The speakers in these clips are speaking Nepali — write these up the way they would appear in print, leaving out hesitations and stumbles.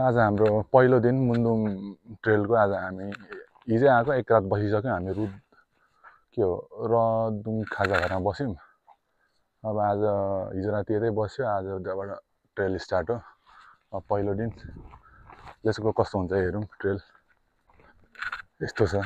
आज हाम्रो पहिलो दिन मुन्दुम ट्रेलको। आज हामी हिजो आएको, एक रात बसिसक्यौँ हामी। के हो रदुङ खाजा घरमा बस्यौँ। अब आज हिजो राति यतै बस्यो, आजबाट ट्रेल स्टार्ट हो। अब पहिलो दिन यसको कस्तो हुन्छ हेरौँ। ट्रेल यस्तो छ,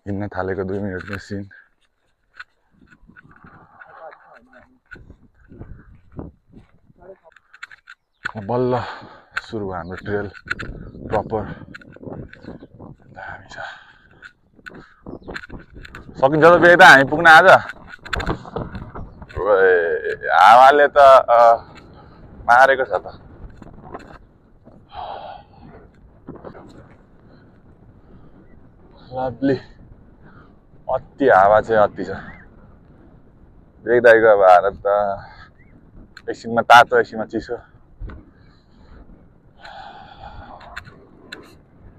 हिँड्न थालेको 2 मिनटको सिन। बल्ल सुरु भयो हाम्रो ट्रेल प्रपर। दामी छ। सकिन्छ त बेग्दा हामी पुग्न आज। हावाले त मारेको छ त। लभली, अति हावा चाहिँ अति छ। बेग्दाइको अब हालत त एकछिनमा तातो, एकछिनमा चिसो।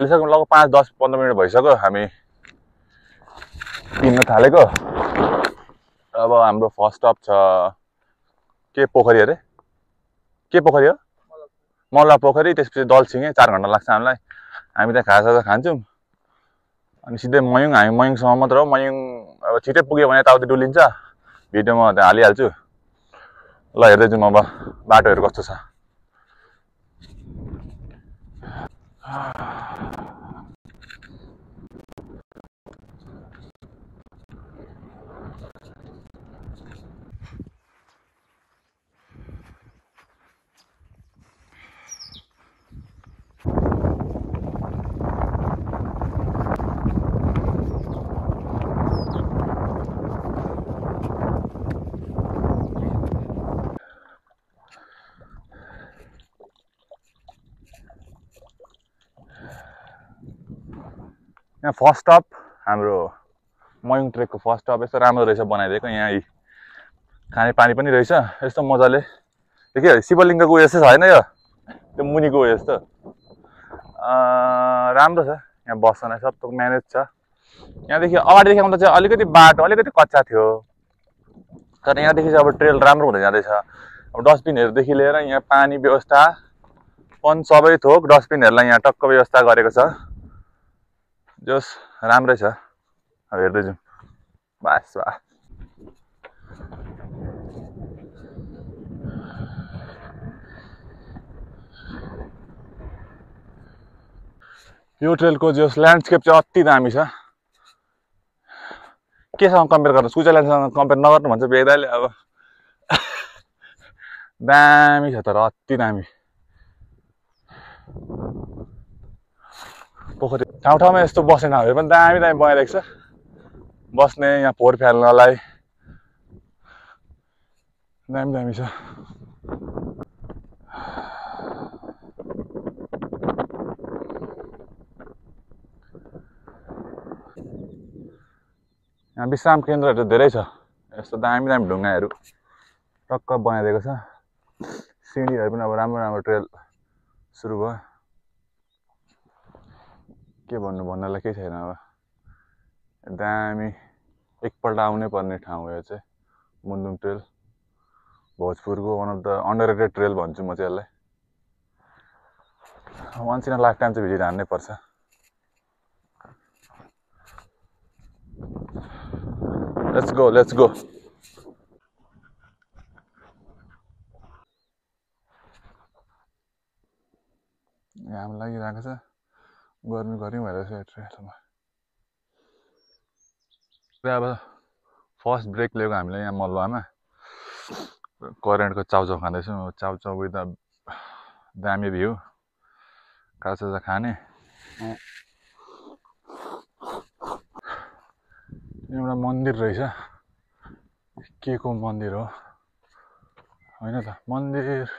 लगभग 5-10-15 मिनट भइसक्यो हामी हिँड्न थालेको। अब हाम्रो फर्स्ट स्टप छ के पोखरी अरे, के पोखरी हो? मल्ला पोखरी। त्यसपछि दलसिङे। 4 घन्टा लाग्छ हामीलाई। हामी त्यहाँ खाजासाजा खान्छौँ अनि सिधै मयुङ। हामी मयुङसम्म मात्र हो। मयुङ अब छिटै पुग्यो भने यताउति डुलिन्छ। भिडियोमा त्यहाँ हालिहाल्छु। ल हेर्दै जाउँ अब बाटोहरू कस्तो छ। यहाँ फर्स्ट स्टप हाम्रो मयुङ ट्रेकको फर्स्ट स्टप। यस्तो राम्रो रहेछ बनाइदिएको। यहाँ खाने पानी पनि रहेछ यस्तो मजाले। के शिवलिङ्गको उयो जस्तो छैन यो, त्यो मुनिको उयो जस्तो। राम्रो छ। यहाँ बस्न सब म्यानेज छ। यहाँदेखि अगाडिदेखि आउँदा चाहिँ अलिकति बाटो अलिकति कच्चा थियो, तर यहाँदेखि चाहिँ अब ट्रेल राम्रो हुँदै जाँदैछ। अब डस्टबिनहरूदेखि लिएर यहाँ पानी व्यवस्था पनि सबै थोक डस्टबिनहरूलाई यहाँ टक्क व्यवस्था गरेको छ। जस राम्रै छ। अब हेर्दै जाउँ। बास बा यो ट्रेलको जस ल्यान्डस्केप चाहिँ अति दामी छ। केसँग कम्पेयर गर्नु? स्विजरल्यान्डसँग कम्पेयर नगर्नु भन्छ बेग्दाले। अब दामी छ, तर अति दामी। पोखरी ठाउँ ठाउँमा यस्तो बस्ने ठाउँहरू पनि दामी दामी बनाइरहेको छ बस्ने। यहाँ फोहोर फ्याल्नलाई दामी दामी छ। यहाँ विश्राम केन्द्रहरू धेरै छ। यस्तो दामी दामी ढुङ्गाहरू टक्क बनाइदिएको छ। सिँढीहरू पनि अब राम्रो राम्रो ट्रेल सुरु भयो। के भन्नलाई केही छैन। अब दामी एकपल्ट आउनै पर्ने ठाउँ हो यो चाहिँ मुन्दुम ट्रेल। भोजपुरको one of the underrated trail भन्छु म चाहिँ यसलाई। Once in a life time चाहिँ भिजिट हान्नै पर्छ। Let's go, let's go. घाम लागिरहेको छ, गर्मी गर्मी भइरहेको छ ट्रेलमा। अब फर्स्ट ब्रेक लिएको हामीले यहाँ मलुवामा। करेन्टको चाउचाउ खाँदैछौँ। चाउचाउ विथ दामी भ्यू, खाजासाजा खाने। एउटा मन्दिर रहेछ। के को मन्दिर हो? होइन त, मन्दिर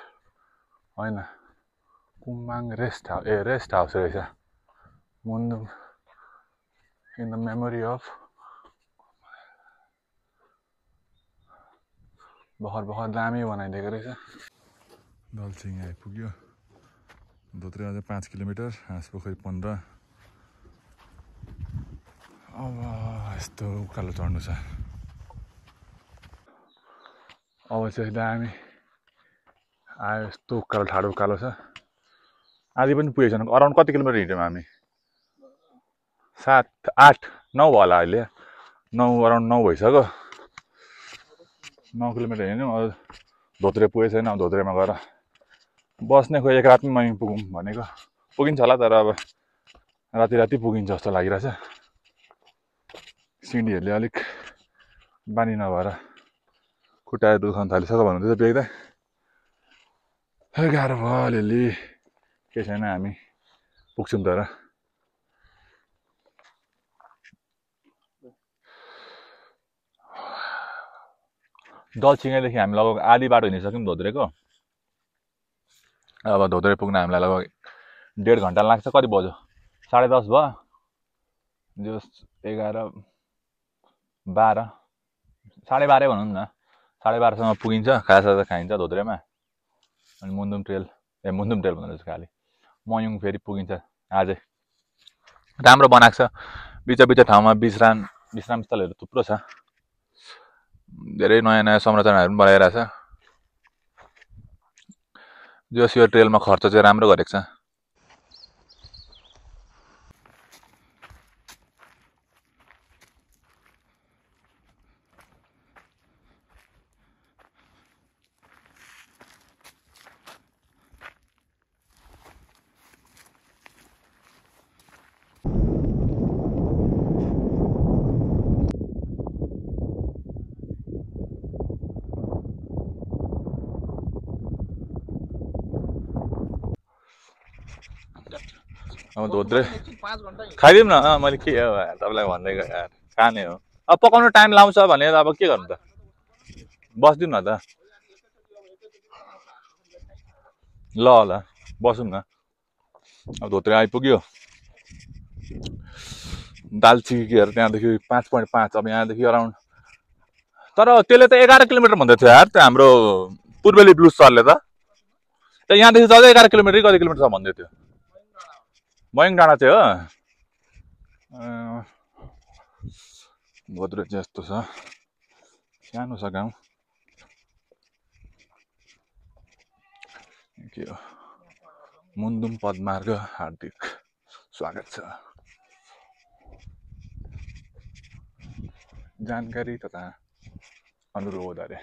होइन, कुम्बाङ रेस्ट हाउस। रेस्ट हाउस रहेछ Mundhum in the memory of. भर्खर दामी बनाइदिएको रहेछ। दलसिङ आइपुग्यो। धोत्रे अझै 5 किलोमिटर, हाँसपोखरी 15। अब यस्तो उकालो चढ्नु छ। अब चाहिँ दामी आयो। यस्तो उकालो ठाडो उकालो छ। आधी पनि पुगेको छैन। अराउन्ड कति किलोमिटर हिँड्यौँ हामी? 7, 8, 9 भयो होला अहिले। 9 अराउन्ड 9 भइसक्यो। 9 किलोमिटर हिँड्यौँ। धोत्रे पुगेको छैन। धोत्रेमा गएर बस्ने, खोइ एक रातमै मयङ पुगौँ भनेको। पुगिन्छ होला, तर अब राति पुगिन्छ जस्तो लागिरहेछ। सिँढीहरूले अलिक बानी नभएर खुट्टाहरू दुखाउन थालिसक्यो भन्नुहुँदैछ बेग्दै। गाह्रो भयो अलिअलि। केही छैन, हामी पुग्छौँ। तर दलसिङैदेखि हामी लगभग आधी बाटो हिँडिसक्यौँ धोत्रेको। अब धोत्रे पुग्न हामीलाई लगभग 1.5 घन्टा लाग्छ। कति बज्यो? 10:30 भयो। जो 11, 12, 12:30 भनौँ न। 12:30सम्म पुगिन्छ। खाजासाजा खाइन्छ धोत्रेमा। अनि मुन्दुम ट्रेल भन्नु रहेछ खालि। मयङ फेरि पुगिन्छ आजै। राम्रो बनाएको छ। बिच ठाउँमा विश्रामस्थलहरू थुप्रो छ। धेरै नयाँ संरचनाहरू पनि बनाइरहेछ। जस यो ट्रेलमा खर्च चाहिँ राम्रो गरेको छ। अब धोत्रे खाइदिउँ न। मैले के हो तपाईँलाई भन्दै गएँ यार, खाने हो। अब पकाउनु टाइम लाउँछ भने अब के गर्नु त, बस्दिउँ न त। ल बसौँ न। अब धोत्रे आइपुग्यो। दालचिकीहरू त्यहाँदेखि 5.5। अब यहाँदेखि अराउन्ड, तर त्यसले त 11 किलोमिटर भन्दै थियो यार, त्यो हाम्रो पूर्वेली ब्लुज सरले त। यहाँदेखि चाहिँ 11 किलोमिटर कति किलोमिटर छ भन्दै थियो। मयङ डाँडा चाहिँ हो। धोत्रे चाहिँ यस्तो छ, सानो छ गाउँ। के हो, मुन्दुम पदमार्ग हार्दिक स्वागत छ। जानकारी तथा अनुरोध अरे।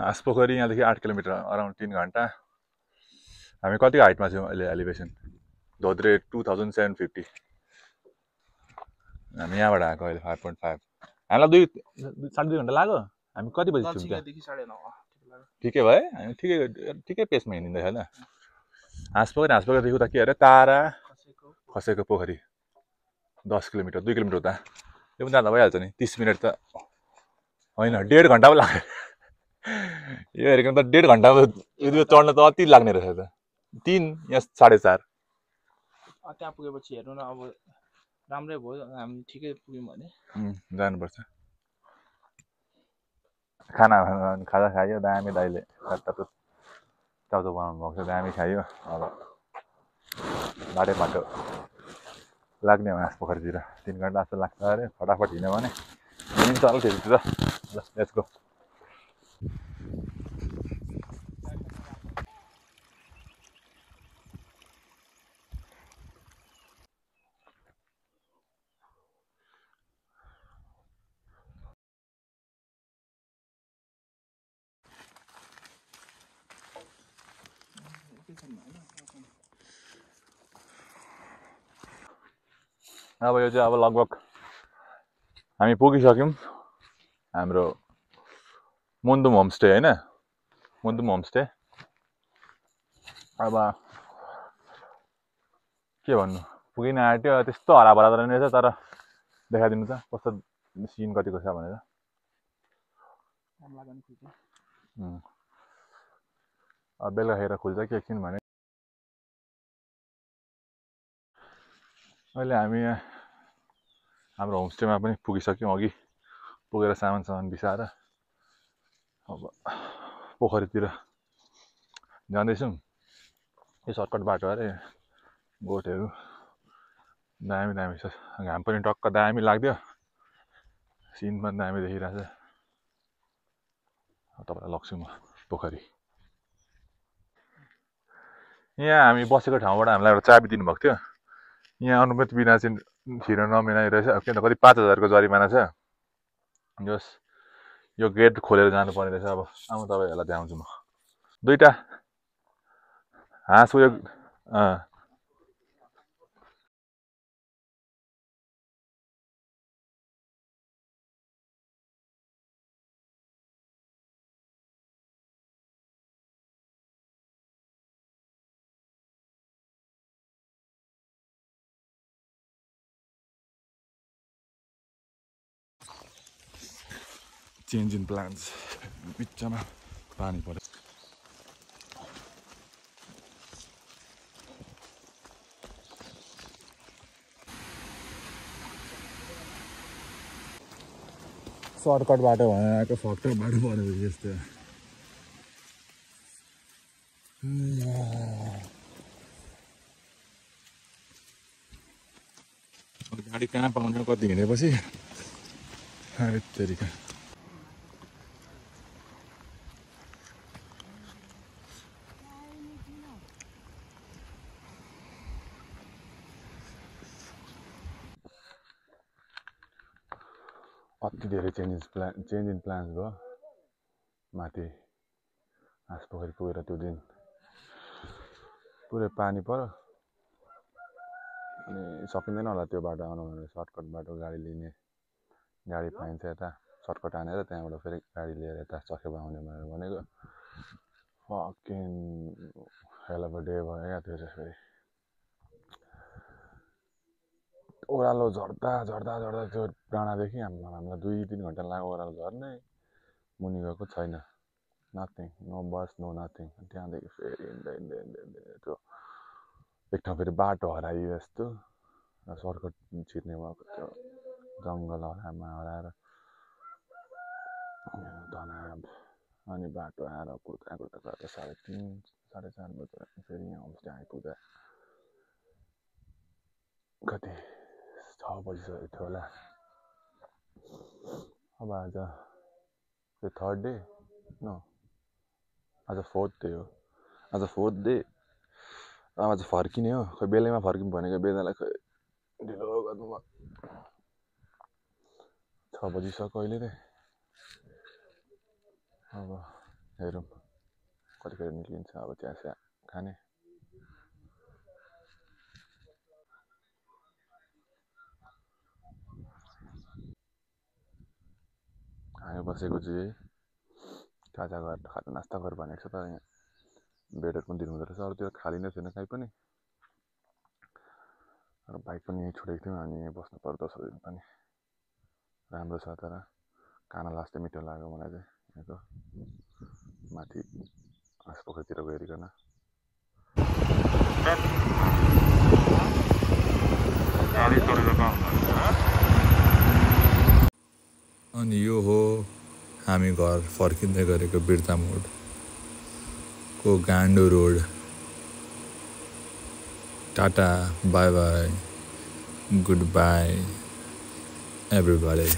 हाँसपोखरी यहाँदेखि 8 किलोमिटर, अराउन्ड 3 घन्टा। हामी कति हाइटमा छौँ अहिले? एलिभेसन धोत्रे 2750। हामी यहाँबाट आएको अहिले 5.5। हामीलाई 2.5 घन्टा लाग्यो। हामी कति बजी पुग्छौँ त्यहाँ? ठिकै भयो। हामी ठिकै पेसमा हिँडिँदै होइन। हाँसपोखरीदेखि उता के अरे तारा खसेको पोखरी 10 किलोमिटर, 2 किलोमिटर उता। यो पनि जाँदा भइहाल्छ नि। 30 मिनट त होइन, 1.5 घन्टा पो लाग्यो। यो हेरेको त 1.5 घन्टा यो चढ्न त अति लाग्ने रहेछ त। 3 या 4.5। त्यहाँ पुगेपछि हेर्नु न, अब राम्रै भयो। हामी ठिकै पुग्यौँ भने जानुपर्छ। खाजा खायो दामी। दाइले चाउचाउ बनाउनु भएको छ, दामी खायो। अब बाटो लाग्ने हो हाँसपोखरीतिर। 3 घन्टा जस्तो लाग्छ अरे। फटाफट हिँड्यो भने हिँड्छ होला त्यतितिर। ल लेट्स गो। अब यो चाहिँ अब लगभग हामी पुगिसक्यौँ हाम्रो मुन्दुम होमस्टे होइन। मुन्दुम होमस्टे। अब के भन्नु, पुगिन आँट्यो। त्यस्तो हराभरा त रहेछ, तर देखाइदिनु त कस्तो सिन कतिको छ भनेर। अब बेलुकाखेर खुल्छ कि एकछिन भने। अहिले हामी हाम्रो होमस्टेमा पनि पुगिसक्यौँ। अघि पुगेर सामान बिसाएर अब पोखरीतिर जाँदैछौँ। यो सर्टकट बाटो अरे। गोठहरू दामी छ। घाम पनि टक्क दामी लाग्यो। सिन पनि दामी देखिरहेछ। तपाईँलाई लग्छु म पोखरी। यहाँ हामी बसेको ठाउँबाट हामीलाई एउटा चाबी दिनुभएको थियो। यहाँ अनुमति बिना चाहिँ छिर्न नमिल्ने रहेछ। किन कति 5,000 को जरिमाना छ। जस यो गेट खोलेर जानुपर्ने रहेछ। अब आउँ तपाईँहरूलाई देखाउँछु म। दुईटा हाँस उयो चेन्ज इन प्लान्स बिचमा पानी पर्यो। सर्टकट बाटो भनेर आएको सर्टकट बाटो परेको यस्तो। गाडी कहाँ पाउने कति हिँडेपछि तरिका अति धेरै चेन्ज इन प्लान्स भयो। माथि हाँस पोखरी पुगेर त्यो दिन पुरै पानी पर्यो अनि सकिँदैन होला त्यो बाटो आउनु भनेर सर्टकट बाटो गाडी लिने गाडी पाइन्छ यता सर्टकट हानेर त्यहाँबाट फेरि गाडी लिएर यता चकेबा आउने भनेर भनेको। Fucking hell of a day भयो क्या त्यो चाहिँ। फेरि ओह्रालो झर्दा झर्दा झर्दा त्यो डाँडादेखि हामीलाई 2-3 घन्टा लाग्यो ओह्रालो झर्ने। मुनि गएको छैन, नथिङ, नो बस नो नथिङ। त्यहाँदेखि फेरि हिँड्दै हिँड्दै हिँड्दै हिँड्दै त्यो एक ठाउँ फेरि बाटो हराइयो यस्तो सर्टकट छिर्ने भएको त्यो जङ्गल हराएर तनाव। अनि बाटो आएर कुर्दा कुर्दा गर्दा 3:30-4:30 बज्यो। फेरि यहाँ होमस्टे आइपुग्दा कति 6 बजिसकेको थियो होला। अब आज त्यो थर्ड डे नो आज फोर्थ डे हो। आज फोर्थ डे आज फर्किने हो। खोइ बेलैमा फर्किनु भनेको बेदालाई खोइ ढिलो गर्नु भयो। 6 बजिसक्यो अहिले चाहिँ। अब हेरौँ कतिखेर निस्किन्छ। अब चिया खाने। हामी बसेको चाहिँ खाजा नास्ता गरेर भनेको छ तर यहाँ बेडहरू पनि दिनुहुँदो रहेछ। अरूतिर खाली नै थिएन कहीँ पनि। र बाइक पनि यहीँ छोडेको थियौँ अनि यहीँ बस्नु पर्यो 10 दिन पनि। राम्रो छ तर खाना लास्टै मिठो लाग्यो मलाई चाहिँ यहाँको। माथि हाँस पोखरीतिर गइकन अनि यो हो हामी घर फर्किँदै गरेको बिर्ता मोडको गान्डो road. Tata bye bye goodbye everybody.